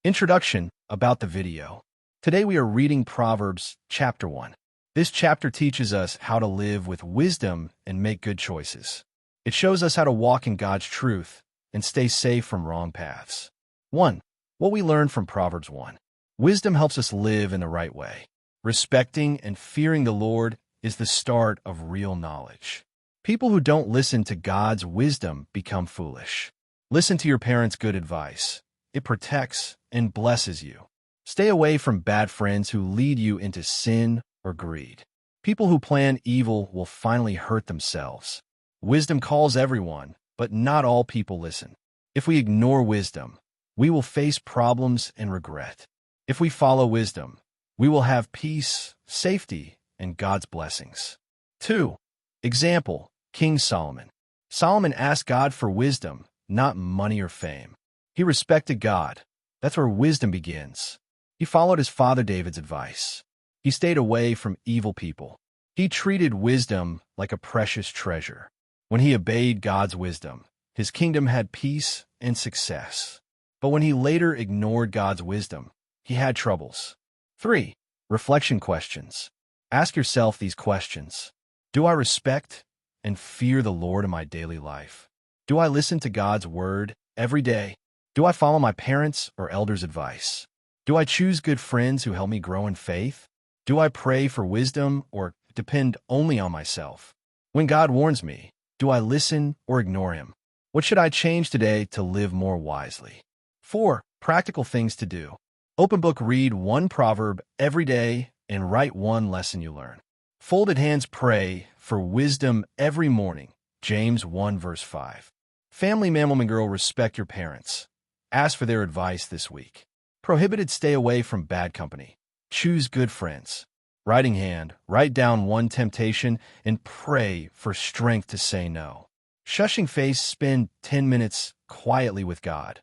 Introduction about the video. Today we are reading Proverbs Chapter 1. This chapter teaches us how to live with wisdom and make good choices. It shows us how to walk in God's truth and stay safe from wrong paths. 1. What we learn from Proverbs 1. Wisdom helps us live in the right way. Respecting and fearing the Lord is the start of real knowledge. People who don't listen to God's wisdom become foolish. Listen to your parents' good advice. It protects and blesses you. Stay away from bad friends who lead you into sin or greed. People who plan evil will finally hurt themselves. Wisdom calls everyone, but not all people listen. If we ignore wisdom, we will face problems and regret. If we follow wisdom, we will have peace, safety, and God's blessings. 2. Example, King Solomon. Solomon asked God for wisdom, not money or fame. He respected God. That's where wisdom begins. He followed his father David's advice. He stayed away from evil people. He treated wisdom like a precious treasure. When he obeyed God's wisdom, his kingdom had peace and success. But when he later ignored God's wisdom, he had troubles. 3. Reflection questions. Ask yourself these questions. Do I respect and fear the Lord in my daily life? Do I listen to God's word every day? Do I follow my parents' or elders' advice? Do I choose good friends who help me grow in faith? Do I pray for wisdom or depend only on myself? When God warns me, do I listen or ignore him? What should I change today to live more wisely? 4. Practical things to do. Open book, read one proverb every day and write one lesson you learn. Folded hands, pray for wisdom every morning. James 1 verse 5. Family man, woman, girl, respect your parents. Ask for their advice this week. Prohibited, stay away from bad company. Choose good friends. Writing hand, write down one temptation and pray for strength to say no. Shushing face, spend 10 minutes quietly with God.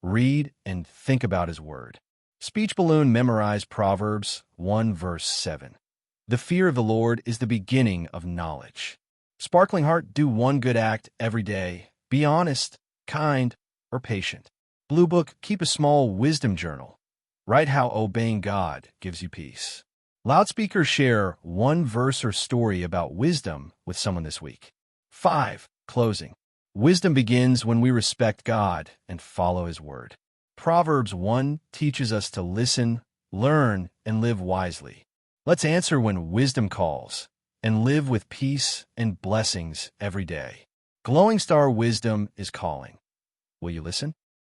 Read and think about his word. Speech balloon, memorize Proverbs 1 verse 7. The fear of the Lord is the beginning of knowledge. Sparkling heart, do one good act every day. Be honest, kind, or patient. Blue book, keep a small wisdom journal. Write how obeying God gives you peace. Loudspeaker, share one verse or story about wisdom with someone this week. 5. Closing. Wisdom begins when we respect God and follow his word. Proverbs 1 teaches us to listen, learn, and live wisely. Let's answer when wisdom calls and live with peace and blessings every day. Glowing star, wisdom is calling. Will you listen?